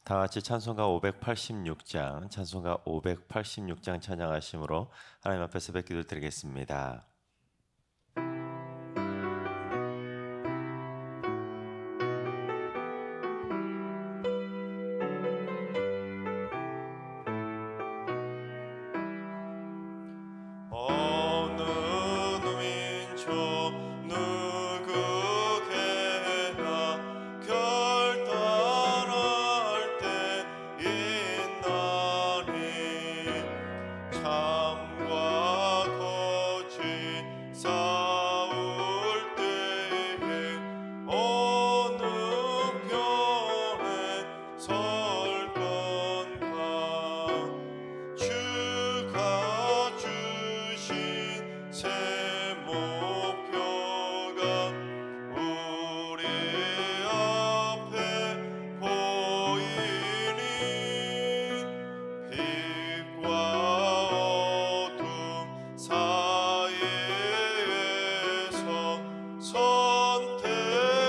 다 같이 찬송가 586장, 찬송가 586장 찬양하심으로 하나님 앞에서 뵙기를 드리겠습니다. 어느 민족 누구게나 결단할 때 있나니 참과 거짓 싸울 때에 어느 편에 설 건가 주가 주신 새 목표가 우리 앞에 보이니 빛과 어둠 사이에서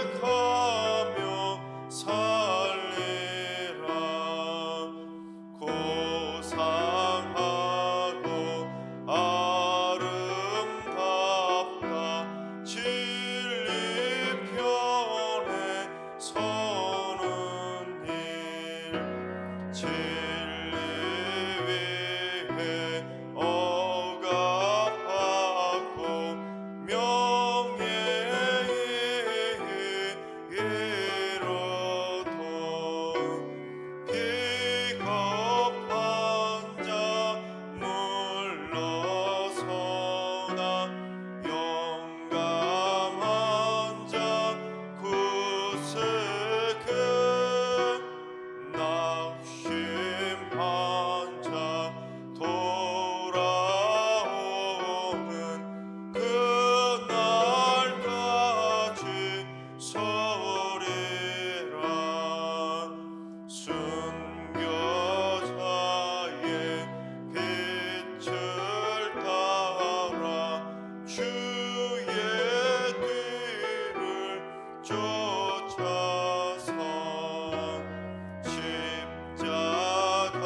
선택하며 살리라. 고상하고 아름답다 진리 편에 서는 일 진리 위해 억압받고 명예에 이르도 비겁한 자 물러서나 용감한 자 굳세게 낙심한 자 돌아오는 그날까지 서리라. 순교자의 빛을 따라 주의 뒤를 쫓아서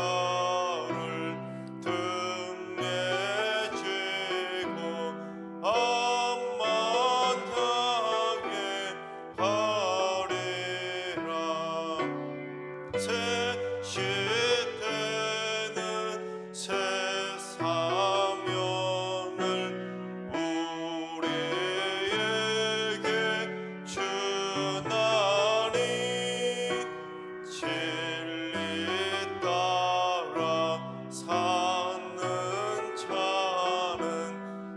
십자가를 등에 지고 앞만 향해 가리라. 새 시대는 새 사명을 우리에게 주나니 진리 따라 사는 자는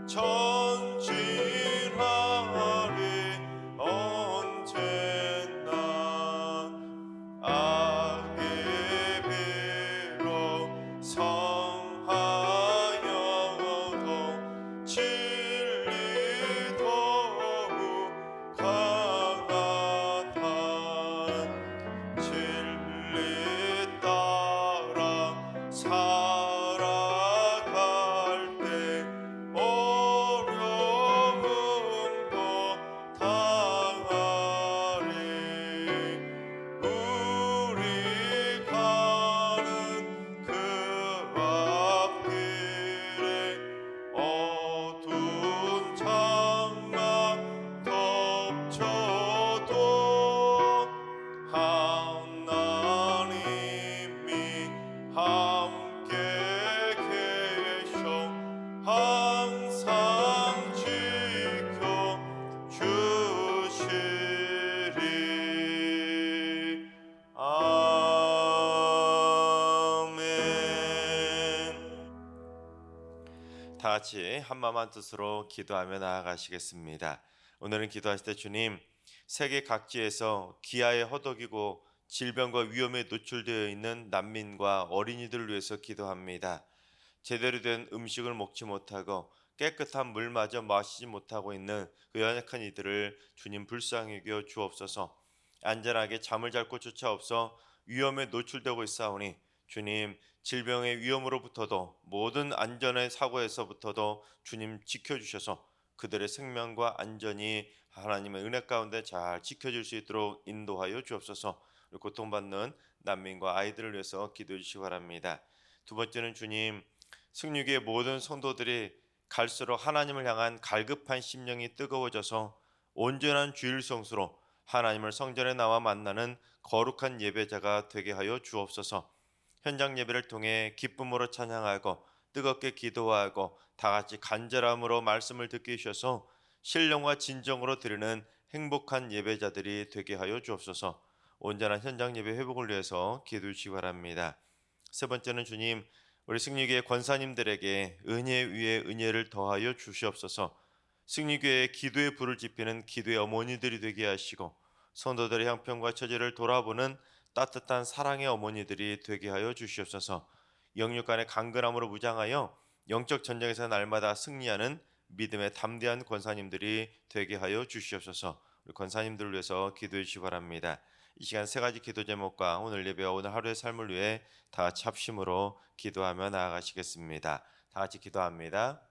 전진하리 언제나. 악이 비록 성하여도 진리 더욱 강하다. 진리 따라 살아갈 때 어려움도 당하리. 우리 가는 그 앞길에 어두운 장막 덮쳐도 하나님이 함께 계셔 항상 지켜주시리. 아멘. 다 같이 한마음 한뜻으로 기도하며 나아가시겠습니다. 오늘은 기도하실 때 주님, 세계 각지에서 기아에 허덕이고 질병과 위험에 노출되어 있는 난민과 어린이들을 위해서 기도합니다. 제대로 된 음식을 먹지 못하고 깨끗한 물마저 마시지 못하고 있는 그 연약한 이들을 주님 불쌍히 여겨 주옵소서. 안전하게 잠을 잘 곳 조차 없어 위험에 노출되고 있사오니 주님, 질병의 위험으로부터도 모든 안전의 사고에서부터도 주님 지켜주셔서 그들의 생명과 안전이 하나님의 은혜 가운데 잘 지켜질 수 있도록 인도하여 주옵소서. 고통받는 난민과 아이들을 위해서 기도해 주시기 바랍니다. 두 번째는 주님, 승리교의 모든 성도들이 갈수록 하나님을 향한 갈급한 심령이 뜨거워져서 온전한 주일 성수로 하나님을 성전에 나와 만나는 거룩한 예배자가 되게 하여 주옵소서. 현장 예배를 통해 기쁨으로 찬양하고 뜨겁게 기도하고 다 같이 간절함으로 말씀을 듣게 해주셔서 신령과 진정으로 드리는 행복한 예배자들이 되게 하여 주옵소서. 온전한 현장 예배 회복을 위해서 기도해 주시기 바랍니다. 세 번째는 주님, 우리 승리교회 권사님들에게 은혜 위에 은혜를 더하여 주시옵소서. 승리교회의 기도의 불을 지피는 기도의 어머니들이 되게 하시고 성도들의 형편과 처지를 돌아보는 따뜻한 사랑의 어머니들이 되게 하여 주시옵소서. 영육 간의 강건함으로 무장하여 영적 전쟁에서 날마다 승리하는 믿음의 담대한 권사님들이 되게 하여 주시옵소서. 우리 권사님들을 위해서 기도해 주시기 바랍니다. 이 시간 세 가지 기도 제목과 오늘 예배와 오늘 하루의 삶을 위해 다 같이 합심으로 기도하며 나아가시겠습니다. 다 같이 기도합니다.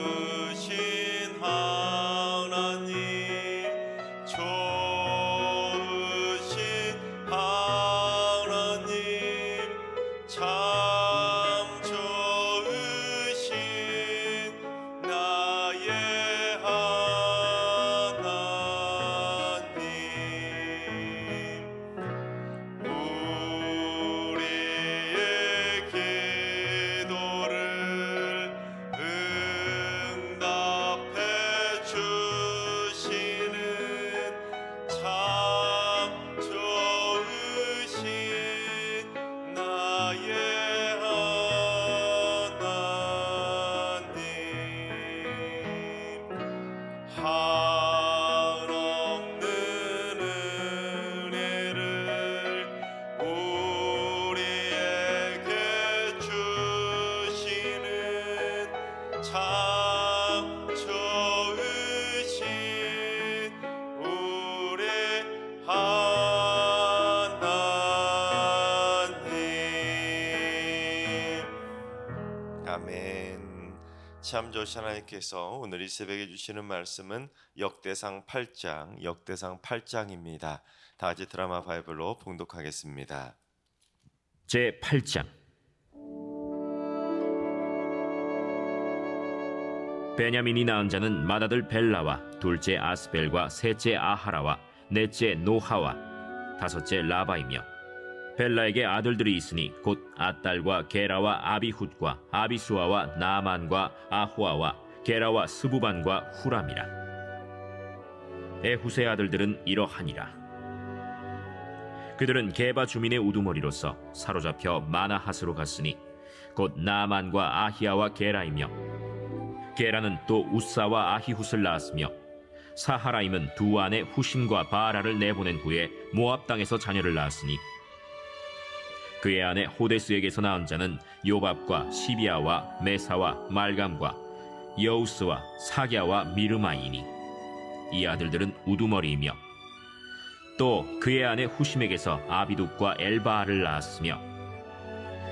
좋으신 하나님, 좋으신 하나님, 참 좋으신 나의 하나님, 우리의 기도를 응답해 주시는 참 좋으신 나의 하나님, 한없는 은혜를 우리에게 주시는 참 좋으신 우리 하나님. 참 좋으신 하나님께서 오늘 이 새벽에 주시는 말씀은 역대상 8장입니다. 다 같이 드라마 바이블로 봉독하겠습니다. 제 8장. 베냐민이 낳은 자는 맏아들 벨라와 둘째 아스벨과 셋째 아하라와 넷째 노하와 다섯째 라바이며, 벨라에게 아들들이 있으니 곧 아딸과 게라와 아비훗과 아비수아와 나만과 아호아와 게라와 스부반과 후람이라. 에훗의 아들들은 이러하니라. 그들은 게바 주민의 우두머리로서 사로잡혀 마나핫으로 갔으니 곧 나만과 아히야와 게라이며, 게라는 또 우사와 아히훗을 낳았으며, 사하라임은 두 아내 후심과 바라를 내보낸 후에 모압 땅에서 자녀를 낳았으니, 그의 아내 호데스에게서 낳은 자는 요밥과 시비아와 메사와 말감과 여우스와 사갸와 미르마이니, 이 아들들은 우두머리이며, 또 그의 아내 후심에게서 아비둑과 엘바알을 낳았으며,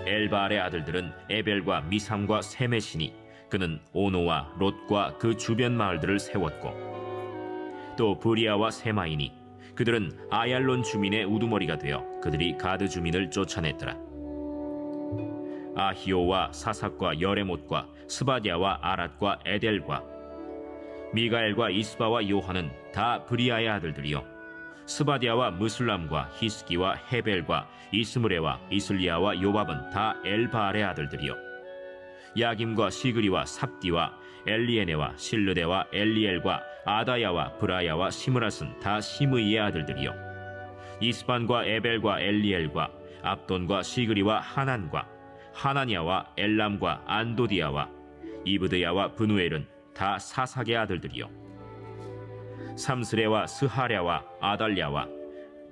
엘바알의 아들들은 에벨과 미삼과 세메시니, 그는 오노와 롯과 그 주변 마을들을 세웠고, 또 브리아와 세마이니, 그들은 아얄론 주민의 우두머리가 되어 그들이 가드 주민을 쫓아냈더라. 아히오와 사삭과 여레못과 스바디아와 아랏과 에델과 미가엘과 이스바와 요한은 다 브리아의 아들들이요, 스바디아와 무슬람과 히스기와 헤벨과 이스므레와 이슬리아와 요밥은 다 엘바알의 아들들이요, 야김과 시그리와 삽디와 엘리에네와 실르데와 엘리엘과 아다야와 브라야와 시므랏은 다 시므이의 아들들이요, 이스반과 에벨과 엘리엘과 압돈과 시그리와 하난과 하나니아와 엘람과 안도디아와 이브드야와 브누엘은 다 사삭의 아들들이요, 삼스레와 스하랴와 아달랴와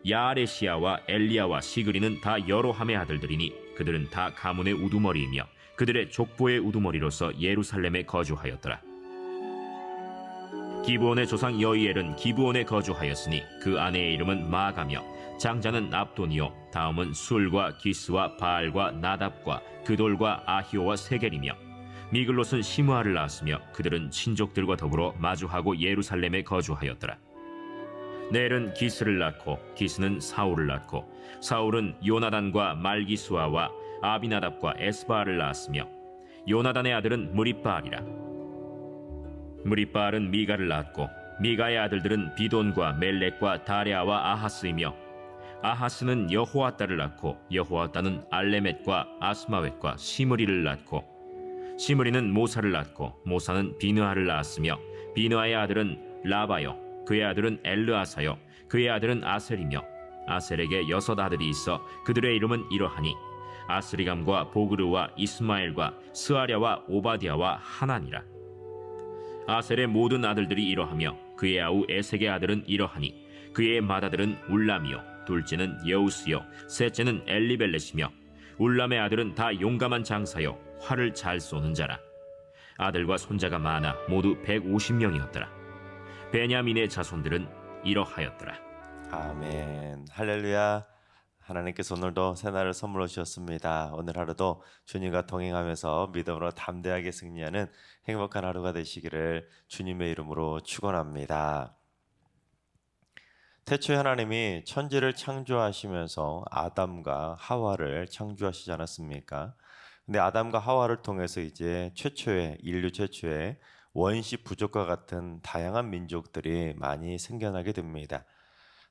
야아레시아와 엘리야와 시그리는 다 여로함의 아들들이니, 그들은 다 가문의 우두머리이며 그들의 족보의 우두머리로서 예루살렘에 거주하였더라. 기브온의 조상 여이엘은 기브온에 거주하였으니 그 아내의 이름은 마가며, 장자는 압돈이요, 다음은 술과 기스와 바알과 나답과 그돌과 아히오와 세겔이며, 미글롯은 시므아를 낳았으며 그들은 친족들과 더불어 마주하고 예루살렘에 거주하였더라. 넬은 기스를 낳고 기스는 사울을 낳고 사울은 요나단과 말기수아와 아비나답과 에스바알을 낳았으며, 요나단의 아들은 무리바알이라. 무리바알은 미가를 낳았고 미가의 아들들은 비돈과 멜렉과 다레아와 아하스이며, 아하스는 여호아따를 낳고 여호아따는 알레멧과 아스마웻과 시므리를 낳고, 시므리는 모사를 낳고 모사는 비느하를 낳았으며, 비느하의 아들은 라바요, 그의 아들은 엘르아사요, 그의 아들은 아셀이며, 아셀에게 6 아들이 있어 그들의 이름은 이러하니 아스리감과 보그르와 이스마엘과 스아랴와 오바디아와 하나니라. 아셀의 모든 아들들이 이러하며 그의 아우 에색의 아들은 이러하니, 그의 맏아들은 울람이요, 둘째는 여우스요, 셋째는 엘리벨렛이며, 울람의 아들은 다 용감한 장사요, 활을 잘 쏘는 자라. 아들과 손자가 많아 모두 150명이었더라. 베냐민의 자손들은 이러하였더라. 아멘. 할렐루야. 하나님께서 오늘도 새날을 선물로 주셨습니다. 오늘 하루도 주님과 동행하면서 믿음으로 담대하게 승리하는 행복한 하루가 되시기를 주님의 이름으로 축원합니다. 태초에 하나님이 천지를 창조하시면서 아담과 하와를 창조하시지 않았습니까? 근데 아담과 하와를 통해서 이제 인류 최초의 원시 부족과 같은 다양한 민족들이 많이 생겨나게 됩니다.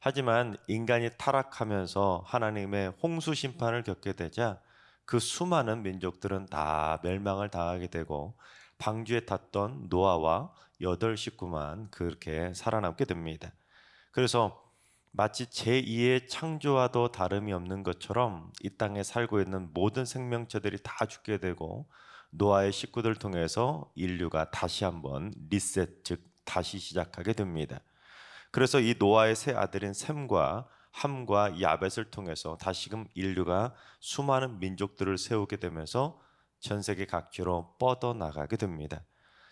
하지만 인간이 타락하면서 하나님의 홍수 심판을 겪게 되자 그 수많은 민족들은 다 멸망을 당하게 되고, 방주에 탔던 노아와 8 식구만 그렇게 살아남게 됩니다. 그래서 마치 제2의 창조와도 다름이 없는 것처럼 이 땅에 살고 있는 모든 생명체들이 다 죽게 되고, 노아의 식구들 통해서 인류가 다시 한번 리셋, 즉 다시 시작하게 됩니다. 그래서 이 노아의 세 아들인 셈과 함과 야벳을 통해서 다시금 인류가 수많은 민족들을 세우게 되면서 전 세계 각지로 뻗어나가게 됩니다.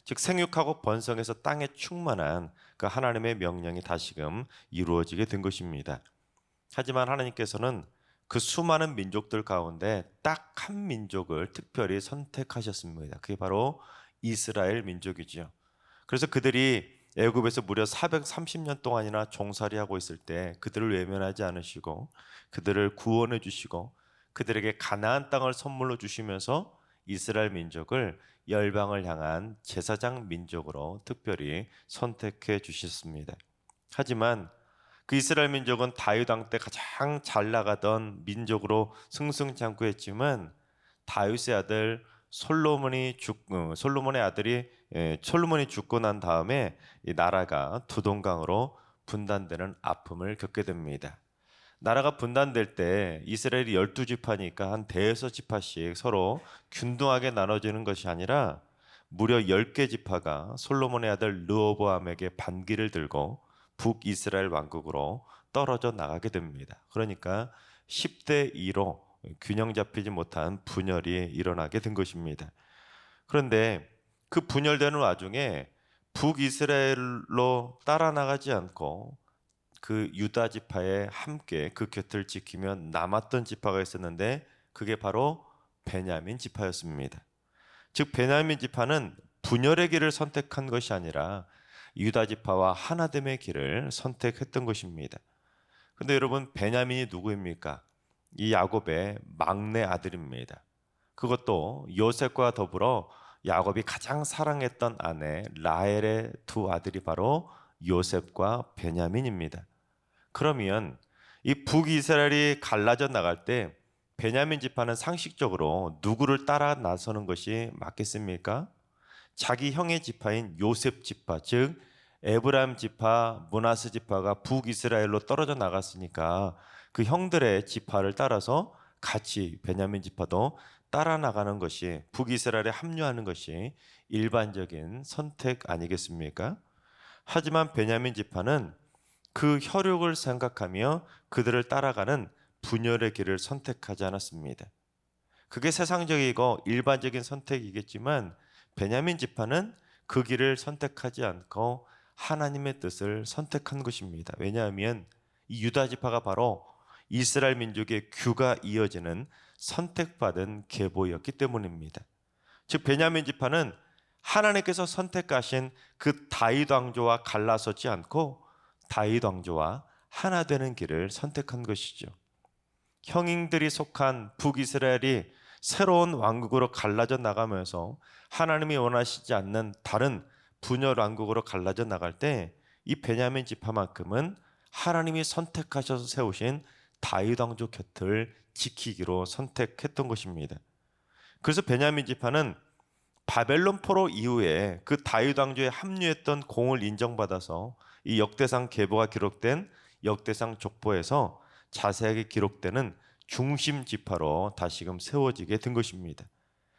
즉 생육하고 번성해서 땅에 충만한 그 하나님의 명령이 다시금 이루어지게 된 것입니다. 하지만 하나님께서는 그 수많은 민족들 가운데 딱 한 민족을 특별히 선택하셨습니다. 그게 바로 이스라엘 민족이죠. 그래서 그들이 애굽에서 무려 430년 동안이나 종살이하고 있을 때 그들을 외면하지 않으시고 그들을 구원해 주시고 그들에게 가나안 땅을 선물로 주시면서 이스라엘 민족을 열방을 향한 제사장 민족으로 특별히 선택해 주셨습니다. 하지만 그 이스라엘 민족은 다윗 왕 때 가장 잘 나가던 민족으로 승승장구했지만 다윗의 아들 솔로몬의 아들이 솔로몬이 죽고 난 다음에 이 나라가 두 동강으로 분단되는 아픔을 겪게 됩니다. 나라가 분단될 때 이스라엘이 12지파니까 한 대여섯 지파씩 서로 균등하게 나눠지는 것이 아니라 무려 10개 지파가 솔로몬의 아들 르호보암에게 반기를 들고 북이스라엘 왕국으로 떨어져 나가게 됩니다. 그러니까 10대 2로 균형 잡히지 못한 분열이 일어나게 된 것입니다. 그런데 그 분열되는 와중에 북이스라엘로 따라 나가지 않고 그 유다 지파에 함께 그 곁을 지키며 남았던 지파가 있었는데 그게 바로 베냐민 지파였습니다. 즉 베냐민 지파는 분열의 길을 선택한 것이 아니라 유다 지파와 하나됨의 길을 선택했던 것입니다. 근데 여러분 베냐민이 누구입니까? 이 야곱의 막내 아들입니다. 그것도 요셉과 더불어 야곱이 가장 사랑했던 아내 라헬의 두 아들이 바로 요셉과 베냐민입니다. 그러면 이 북이스라엘이 갈라져 나갈 때 베냐민 지파는 상식적으로 누구를 따라 나서는 것이 맞겠습니까? 자기 형의 지파인 요셉 지파, 즉 에브라임 지파, 므낫세 지파가 북이스라엘로 떨어져 나갔으니까 그 형들의 지파를 따라서 같이 베냐민 지파도 따라 나가는 것이 북이스라엘에 합류하는 것이 일반적인 선택 아니겠습니까? 하지만 베냐민 지파는 그 혈육을 생각하며 그들을 따라가는 분열의 길을 선택하지 않았습니다. 그게 세상적이고 일반적인 선택이겠지만 베냐민 지파는 그 길을 선택하지 않고 하나님의 뜻을 선택한 것입니다. 왜냐하면 이 유다 지파가 바로 이스라엘 민족의 규가 이어지는 선택받은 계보였기 때문입니다. 즉 베냐민 지파는 하나님께서 선택하신 그 다윗 왕조와 갈라서지 않고 다윗 왕조와 하나 되는 길을 선택한 것이죠. 형인들이 속한 북이스라엘이 새로운 왕국으로 갈라져 나가면서 하나님이 원하시지 않는 다른 분열 왕국으로 갈라져 나갈 때 이 베냐민 지파만큼은 하나님이 선택하셔서 세우신 다윗 왕조 곁을 지키기로 선택했던 것입니다. 그래서 베냐민 지파는 바벨론 포로 이후에 그 다윗 왕조에 합류했던 공을 인정받아서 이 역대상 계보가 기록된 역대상 족보에서 자세하게 기록되는 중심 지파로 다시금 세워지게 된 것입니다.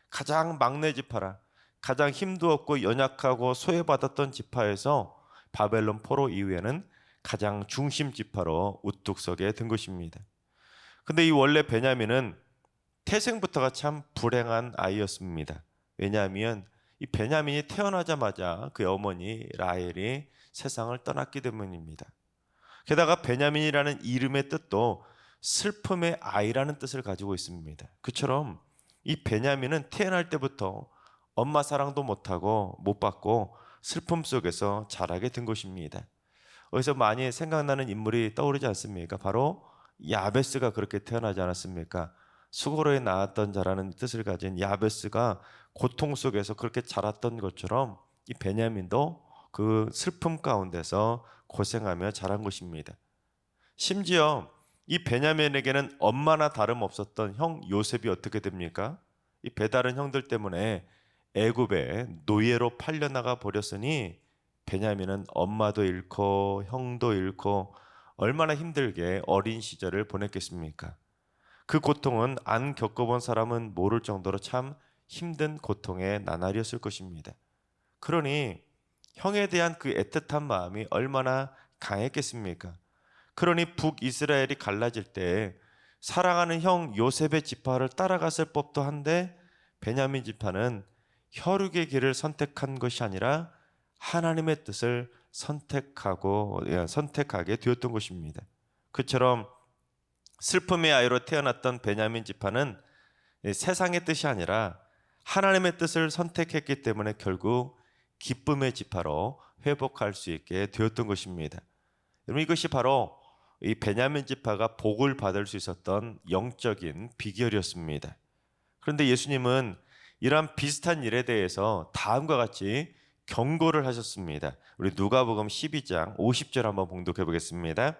가장 막내 지파라, 가장 힘도 없고 연약하고 소외받았던 지파에서 바벨론 포로 이후에는 가장 중심 지파로 우뚝 서게 된 것입니다. 근데 이 원래 베냐민은 태생부터가 참 불행한 아이였습니다. 왜냐하면 이 베냐민이 태어나자마자 그의 어머니 라헬이 세상을 떠났기 때문입니다. 게다가 베냐민이라는 이름의 뜻도 슬픔의 아이라는 뜻을 가지고 있습니다. 그처럼 이 베냐민은 태어날 때부터 엄마 사랑도 못하고 못 받고 슬픔 속에서 자라게 된 것입니다. 어디서 많이 생각나는 인물이 떠오르지 않습니까? 바로 야베스가 그렇게 태어나지 않았습니까? 수고로에 낳았던 자라는 뜻을 가진 야베스가 고통 속에서 그렇게 자랐던 것처럼 이 베냐민도 그 슬픔 가운데서 고생하며 자란 것입니다. 심지어 이 베냐민에게는 엄마나 다름없었던 형 요셉이 어떻게 됩니까? 이 배다른 형들 때문에 애굽에 노예로 팔려나가 버렸으니 베냐민은 엄마도 잃고 형도 잃고 얼마나 힘들게 어린 시절을 보냈겠습니까? 그 고통은 안 겪어본 사람은 모를 정도로 참 힘든 고통의 나날이었을 것입니다. 그러니 형에 대한 그 애틋한 마음이 얼마나 강했겠습니까? 그러니 북이스라엘이 갈라질 때 사랑하는 형 요셉의 지파를 따라갔을 법도 한데 베냐민 지파는 혈육의 길을 선택한 것이 아니라 하나님의 뜻을 선택하게 되었던 것입니다. 그처럼 슬픔의 아이로 태어났던 베냐민 지파는 세상의 뜻이 아니라 하나님의 뜻을 선택했기 때문에 결국 기쁨의 지파로 회복할 수 있게 되었던 것입니다. 여러분, 이것이 바로 이 베냐민 지파가 복을 받을 수 있었던 영적인 비결이었습니다. 그런데 예수님은 이러한 비슷한 일에 대해서 다음과 같이 경고를 하셨습니다. 우리 누가복음 12장 50절 한번 봉독해 보겠습니다.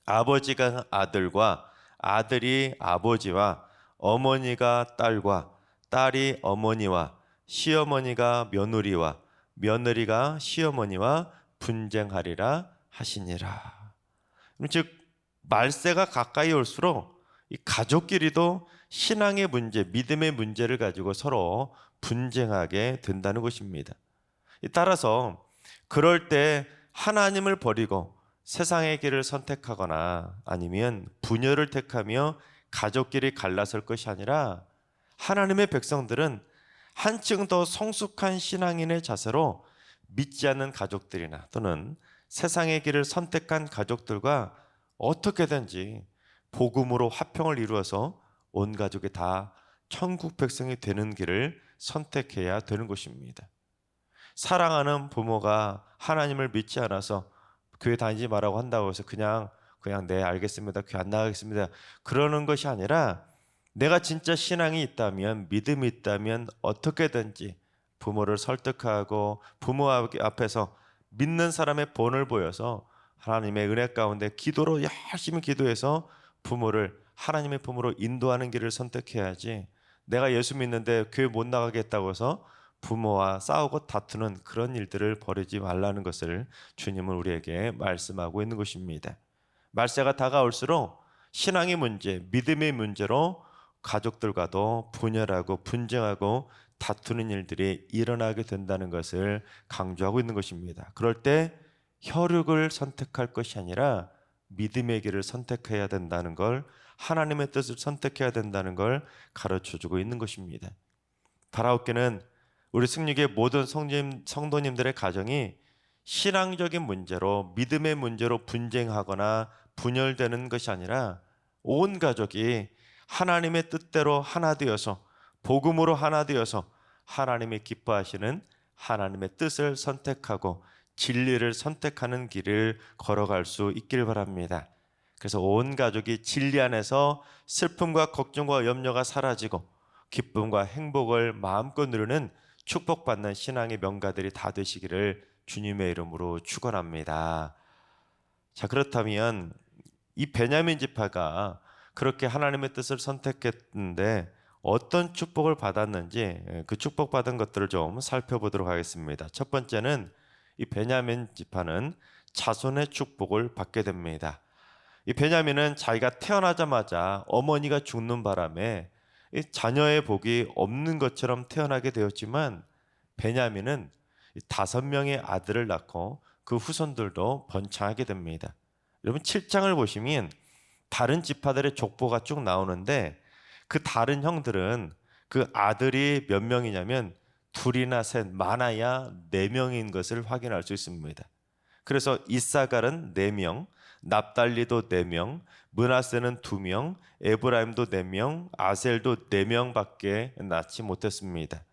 아버지가 아들과 아들이 아버지와 어머니가 딸과 딸이 어머니와 시어머니가 며느리와 며느리가 시어머니와 분쟁하리라 하시니라. 즉 말세가 가까이 올수록 이 가족끼리도 신앙의 문제, 믿음의 문제를 가지고 서로 분쟁하게 된다는 것입니다. 따라서 그럴 때 하나님을 버리고 세상의 길을 선택하거나 아니면 분열을 택하며 가족끼리 갈라설 것이 아니라 하나님의 백성들은 한층 더 성숙한 신앙인의 자세로 믿지 않는 가족들이나 또는 세상의 길을 선택한 가족들과 어떻게든지 복음으로 화평을 이루어서 온 가족이 다 천국 백성이 되는 길을 선택해야 되는 것입니다. 사랑하는 부모가 하나님을 믿지 않아서 교회 다니지 말라고 한다고 해서 그냥 네 알겠습니다, 교회 안 나가겠습니다 그러는 것이 아니라 내가 진짜 신앙이 있다면, 믿음이 있다면 어떻게든지 부모를 설득하고 부모 앞에서 믿는 사람의 본을 보여서 하나님의 은혜 가운데 기도로 열심히 기도해서 부모를 하나님의 품으로 인도하는 길을 선택해야지, 내가 예수 믿는데 교회 못 나가겠다고 해서 부모와 싸우고 다투는 그런 일들을 벌이지 말라는 것을 주님은 우리에게 말씀하고 있는 것입니다. 말세가 다가올수록 신앙의 문제, 믿음의 문제로 가족들과도 분열하고 분쟁하고 다투는 일들이 일어나게 된다는 것을 강조하고 있는 것입니다. 그럴 때 혈육을 선택할 것이 아니라 믿음의 길을 선택해야 된다는 걸, 하나님의 뜻을 선택해야 된다는 걸 가르쳐주고 있는 것입니다. 바라옵기는 우리 승리교회 모든 성도님들의 가정이 신앙적인 문제로, 믿음의 문제로 분쟁하거나 분열되는 것이 아니라 온 가족이 하나님의 뜻대로 하나 되어서, 복음으로 하나 되어서 하나님이 기뻐하시는 하나님의 뜻을 선택하고 진리를 선택하는 길을 걸어갈 수 있길 바랍니다. 그래서 온 가족이 진리 안에서 슬픔과 걱정과 염려가 사라지고 기쁨과 행복을 마음껏 누리는 축복받는 신앙의 명가들이 다 되시기를 주님의 이름으로 축원합니다. 자, 그렇다면 이 베냐민 지파가 그렇게 하나님의 뜻을 선택했는데 어떤 축복을 받았는지 그 축복받은 것들을 좀 살펴보도록 하겠습니다. 첫 번째는 이 베냐민 지파는 자손의 축복을 받게 됩니다. 이 베냐민은 자기가 태어나자마자 어머니가 죽는 바람에 이 자녀의 복이 없는 것처럼 태어나게 되었지만, 베냐민은 5명의 아들을 낳고 그 후손들도 번창하게 됩니다. 여러분 7장을 보시면 다른 지파들의 족보가 쭉 나오는데 그 다른 형들은 그 아들이 몇 명이냐면 둘이나 셋, 많아야 4명인 것을 확인할 수 있습니다. 그래서 이사갈은 4명, 납달리도 4명, 므낫세는 2명, 에브라임도 4명, 아셀도 4명밖에 낳지 못했습니다.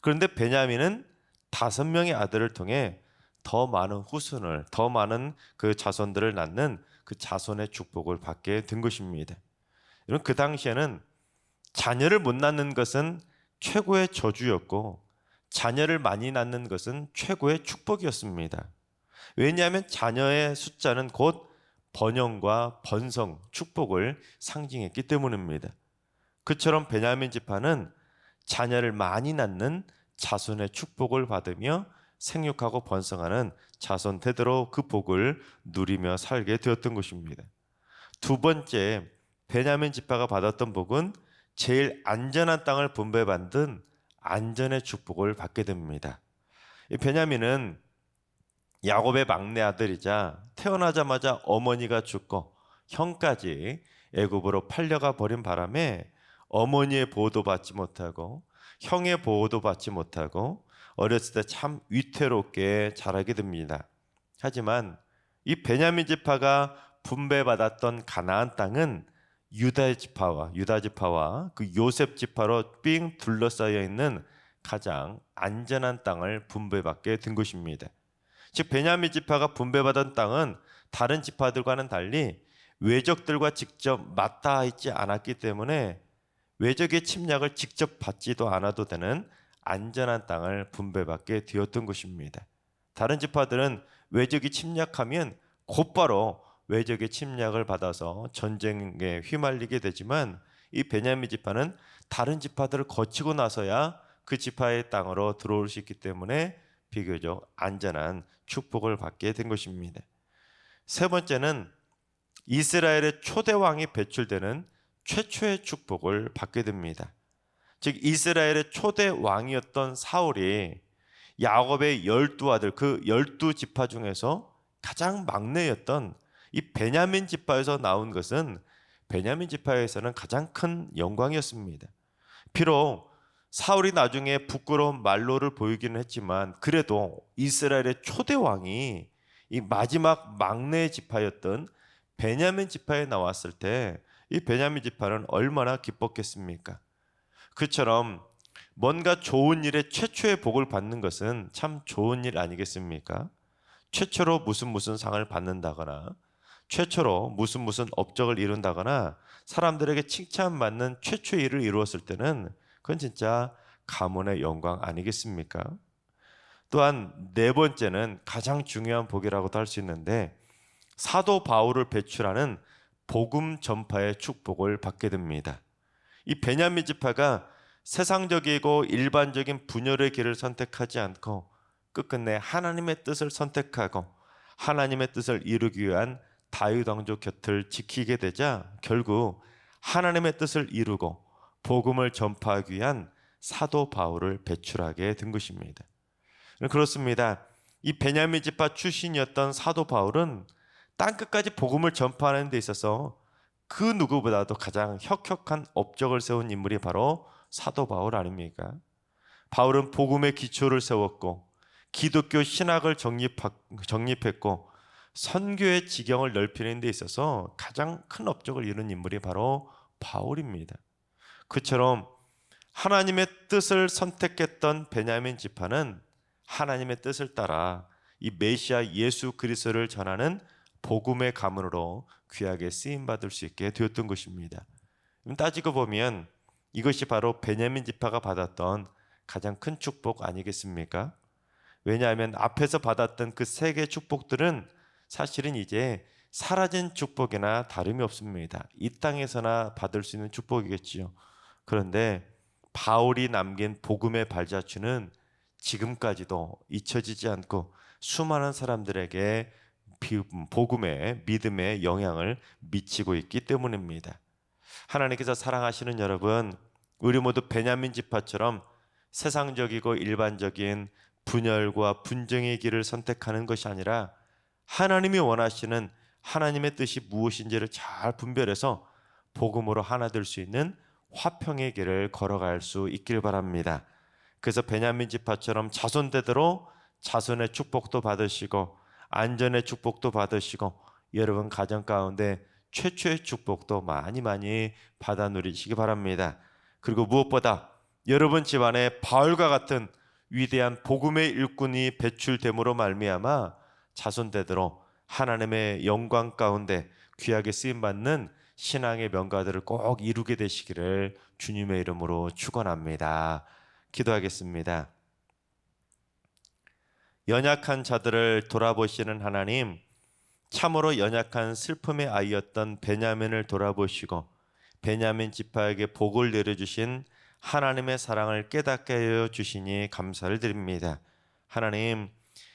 그런데 베냐민은 5명의 아들을 통해 더 많은 후손을, 더 많은 그 자손들을 낳는 그 자손의 축복을 받게 된 것입니다. 여러분, 그 당시에는 자녀를 못 낳는 것은 최고의 저주였고 자녀를 많이 낳는 것은 최고의 축복이었습니다. 왜냐하면 자녀의 숫자는 곧 번영과 번성, 축복을 상징했기 때문입니다. 그처럼 베냐민 지파는 자녀를 많이 낳는 자손의 축복을 받으며 생육하고 번성하는 자손 대대로 그 복을 누리며 살게 되었던 것입니다. 두 번째, 베냐민 지파가 받았던 복은 제일 안전한 땅을 분배받은 안전의 축복을 받게 됩니다. 이 베냐민은 야곱의 막내 아들이자 태어나자마자 어머니가 죽고 형까지 애굽으로 팔려가 버린 바람에 어머니의 보호도 받지 못하고 형의 보호도 받지 못하고 어렸을 때 참 위태롭게 자라게 됩니다. 하지만 이 베냐민 지파가 분배받았던 가나안 땅은 유다 지파와 그 요셉 지파로 삥 둘러싸여 있는 가장 안전한 땅을 분배받게 된 것입니다. 즉 베냐민 지파가 분배받은 땅은 다른 지파들과는 달리 외적들과 직접 맞닿아 있지 않았기 때문에 외적의 침략을 직접 받지도 않아도 되는 안전한 땅을 분배받게 되었던 것입니다. 다른 지파들은 외적이 침략하면 곧바로 외적의 침략을 받아서 전쟁에 휘말리게 되지만 이 베냐민 지파는 다른 지파들을 거치고 나서야 그 지파의 땅으로 들어올 수 있기 때문에 비교적 안전한 축복을 받게 된 것입니다. 세 번째는 이스라엘의 초대 왕이 배출되는 최초의 축복을 받게 됩니다. 즉 이스라엘의 초대 왕이었던 사울이 야곱의 12아들 그 12지파 중에서 가장 막내였던 이 베냐민 지파에서 나온 것은 베냐민 지파에서는 가장 큰 영광이었습니다. 비록 사울이 나중에 부끄러운 말로를 보이기는 했지만 그래도 이스라엘의 초대 왕이 이 마지막 막내 지파였던 베냐민 지파에 나왔을 때 이 베냐민 지파는 얼마나 기뻤겠습니까? 그처럼 뭔가 좋은 일에 최초의 복을 받는 것은 참 좋은 일 아니겠습니까? 최초로 무슨 상을 받는다거나 최초로 무슨 업적을 이룬다거나 사람들에게 칭찬받는 최초의 일을 이루었을 때는 그건 진짜 가문의 영광 아니겠습니까? 또한 네 번째는 가장 중요한 복이라고도 할 수 있는데 사도 바울을 배출하는 복음 전파의 축복을 받게 됩니다. 이 베냐민 지파가 세상적이고 일반적인 분열의 길을 선택하지 않고 끝끝내 하나님의 뜻을 선택하고 하나님의 뜻을 이루기 위한 다윗 왕조 곁을 지키게 되자 결국 하나님의 뜻을 이루고 복음을 전파하기 위한 사도 바울을 배출하게 된 것입니다. 그렇습니다. 이 베냐민 지파 출신이었던 사도 바울은 땅끝까지 복음을 전파하는 데 있어서 그 누구보다도 가장 혁혁한 업적을 세운 인물이 바로 사도 바울 아닙니까? 바울은 복음의 기초를 세웠고 기독교 신학을 정립했고 선교의 지경을 넓히는 데 있어서 가장 큰 업적을 이룬 인물이 바로 바울입니다. 그처럼 하나님의 뜻을 선택했던 베냐민 지파는 하나님의 뜻을 따라 이 메시아 예수 그리스도를 전하는 복음의 가문으로 귀하게 쓰임받을 수 있게 되었던 것입니다. 따지고 보면 이것이 바로 베냐민 지파가 받았던 가장 큰 축복 아니겠습니까? 왜냐하면 앞에서 받았던 그 세 개의 축복들은 사실은 이제 사라진 축복이나 다름이 없습니다. 이 땅에서나 받을 수 있는 축복이겠지요. 그런데 바울이 남긴 복음의 발자취는 지금까지도 잊혀지지 않고 수많은 사람들에게 복음의 믿음의 영향을 미치고 있기 때문입니다. 하나님께서 사랑하시는 여러분, 우리 모두 베냐민 지파처럼 세상적이고 일반적인 분열과 분쟁의 길을 선택하는 것이 아니라 하나님이 원하시는 하나님의 뜻이 무엇인지를 잘 분별해서 복음으로 하나 될 수 있는 화평의 길을 걸어갈 수 있길 바랍니다. 그래서 베냐민 지파처럼 자손대대로 자손의 축복도 받으시고 안전의 축복도 받으시고 여러분 가정 가운데 최초의 축복도 많이 받아 누리시기 바랍니다. 그리고 무엇보다 여러분 집안에 바울과 같은 위대한 복음의 일꾼이 배출됨으로 말미암아 자손대대로 하나님의 영광 가운데 귀하게 쓰임받는 신앙의 명가들을 꼭 이루게 되시기를 주님의 이름으로 축원합니다. 기도하겠습니다. 연약한 자들을 돌아보시는 하나님, 참으로 연약한 슬픔의 아이였던 베냐민을 돌아보시고 베냐민 지파에게 복을 내려주신 하나님의 사랑을 깨닫게 하여 주시니 감사를 드립니다. 하나님,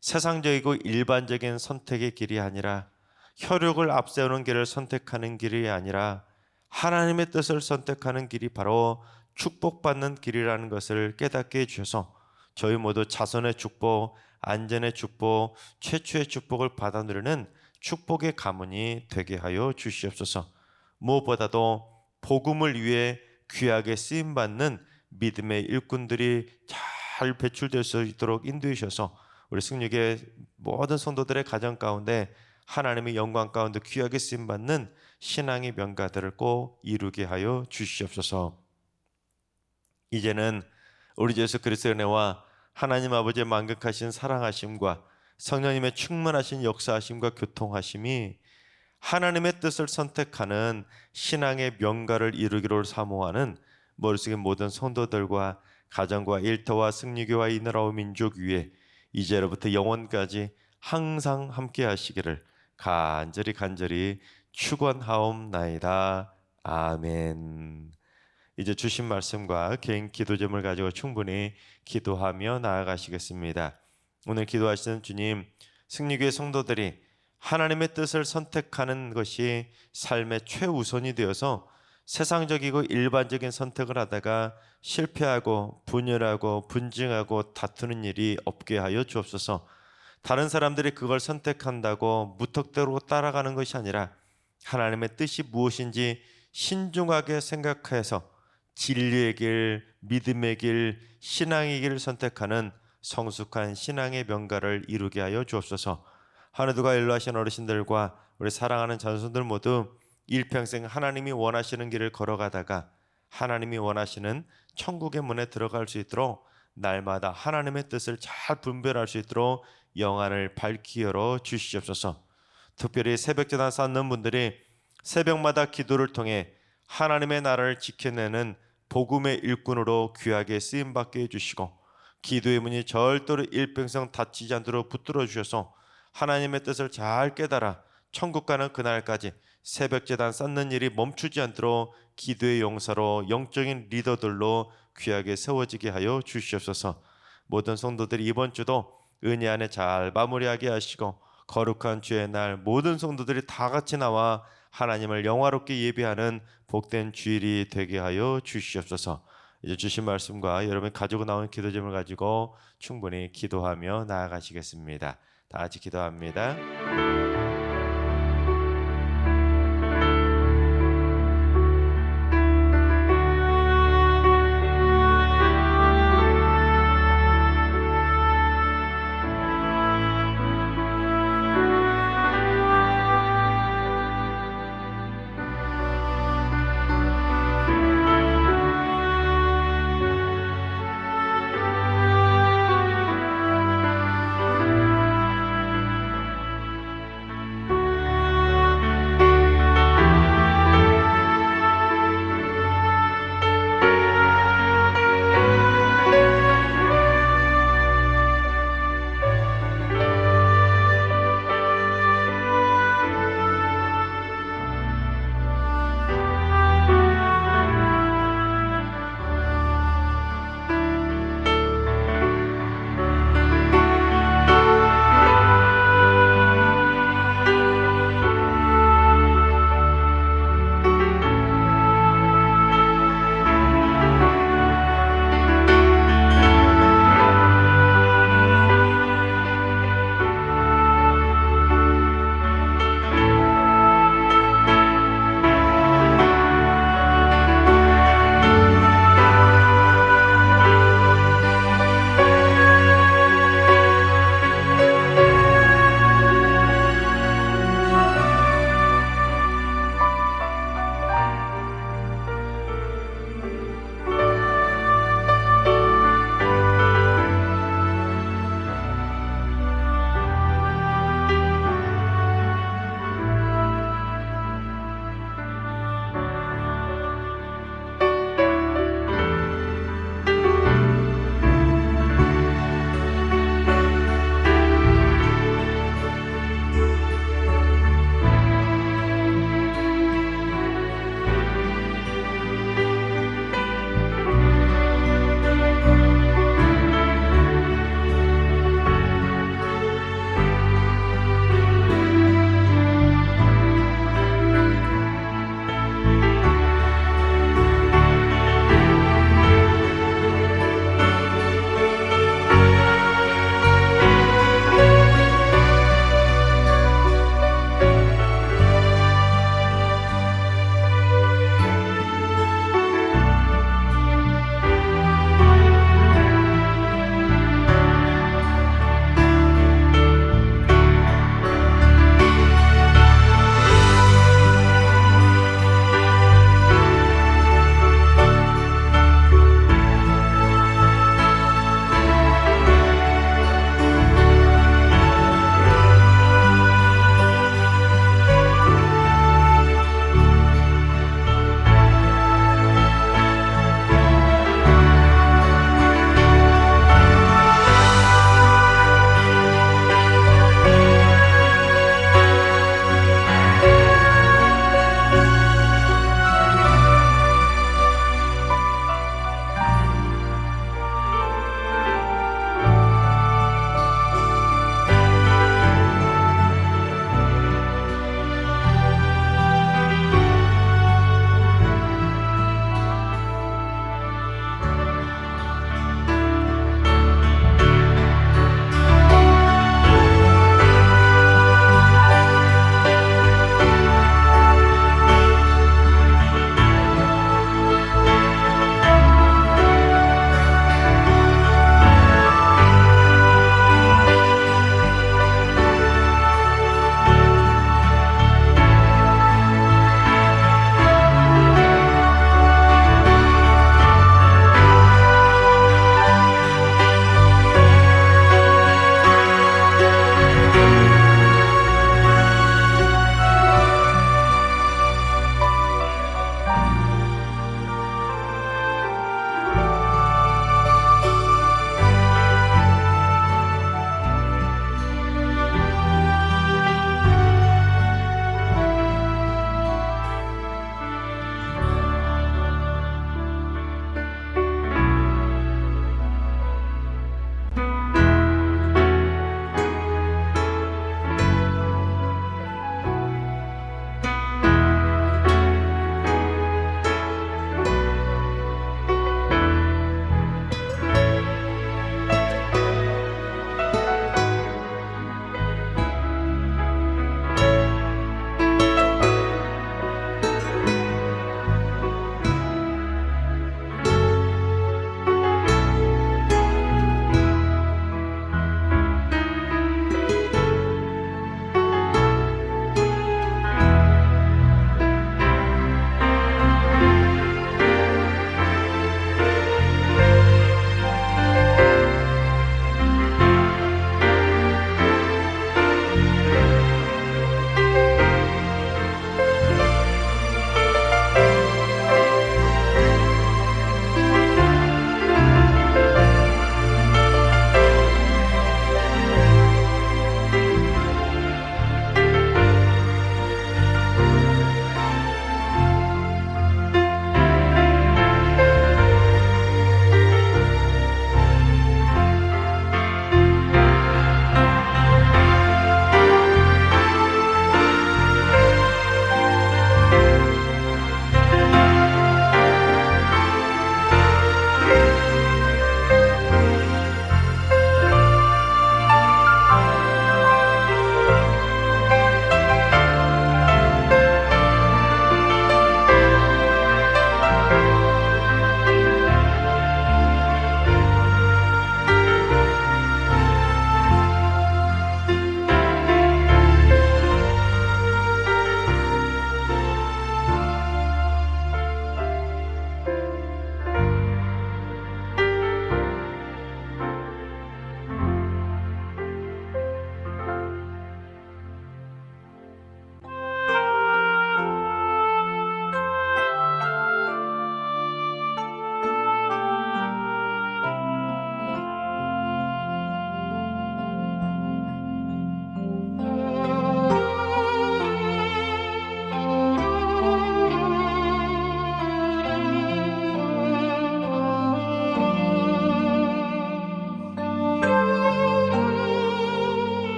세상적이고 일반적인 선택의 길이 아니라 혈육을 앞세우는 길을 선택하는 길이 아니라 하나님의 뜻을 선택하는 길이 바로 축복받는 길이라는 것을 깨닫게 해주셔서 저희 모두 자손의 축복, 안전의 축복, 최초의 축복을 받아 누리는 축복의 가문이 되게 하여 주시옵소서. 무엇보다도 복음을 위해 귀하게 쓰임받는 믿음의 일꾼들이 잘 배출될 수 있도록 인도해 주셔서 우리 승리교회 모든 성도들의 가정 가운데 하나님의 영광 가운데 귀하게 쓰임 받는 신앙의 명가들을 꼭 이루게 하여 주시옵소서. 이제는 우리 주 예수 그리스도의 은혜와 하나님 아버지의 만극하신 사랑하심과 성령님의 충만하신 역사하심과 교통하심이 하나님의 뜻을 선택하는 신앙의 명가를 이루기로 사모하는 머릿속의 모든 성도들과 가정과 일터와 승리교와 이 나라와 민족 위에 이제로부터 영원까지 항상 함께 하시기를 간절히 축원하옵나이다. 아멘. 이제 주신 말씀과 개인 기도 제목을 가지고 충분히 기도하며 나아가시겠습니다. 오늘 기도하시는 주님, 승리교회 성도들이 하나님의 뜻을 선택하는 것이 삶의 최우선이 되어서 세상적이고 일반적인 선택을 하다가 실패하고 분열하고 분쟁하고 다투는 일이 없게 하여 주옵소서. 다른 사람들이 그걸 선택한다고 무턱대로 따라가는 것이 아니라 하나님의 뜻이 무엇인지 신중하게 생각해서 진리의 길, 믿음의 길, 신앙의 길을 선택하는 성숙한 신앙의 명가를 이루게 하여 주옵소서. 하늘과 일러하신 어르신들과 우리 사랑하는 자손들 모두 일평생 하나님이 원하시는 길을 걸어가다가 하나님이 원하시는 천국의 문에 들어갈 수 있도록 날마다 하나님의 뜻을 잘 분별할 수 있도록 영안을 밝히 열어 주시옵소서. 특별히 새벽제단 쌓는 분들이 새벽마다 기도를 통해 하나님의 나라를 지켜내는 복음의 일꾼으로 귀하게 쓰임받게 해주시고 기도의 문이 절대로 일평생 닫히지 않도록 붙들어 주셔서 하나님의 뜻을 잘 깨달아 천국 가는 그날까지 새벽제단 쌓는 일이 멈추지 않도록 기도의 용사로 영적인 리더들로 귀하게 세워지게 하여 주시옵소서. 모든 성도들이 이번 주도 은혜 안에 잘 마무리하게 하시고 거룩한 주의 날 모든 성도들이 다 같이 나와 하나님을 영화롭게 예배하는 복된 주일이 되게 하여 주시옵소서. 이제 주신 말씀과 여러분 가지고 나온 기도 제목을 가지고 충분히 기도하며 나아가시겠습니다. 다 같이 기도합니다.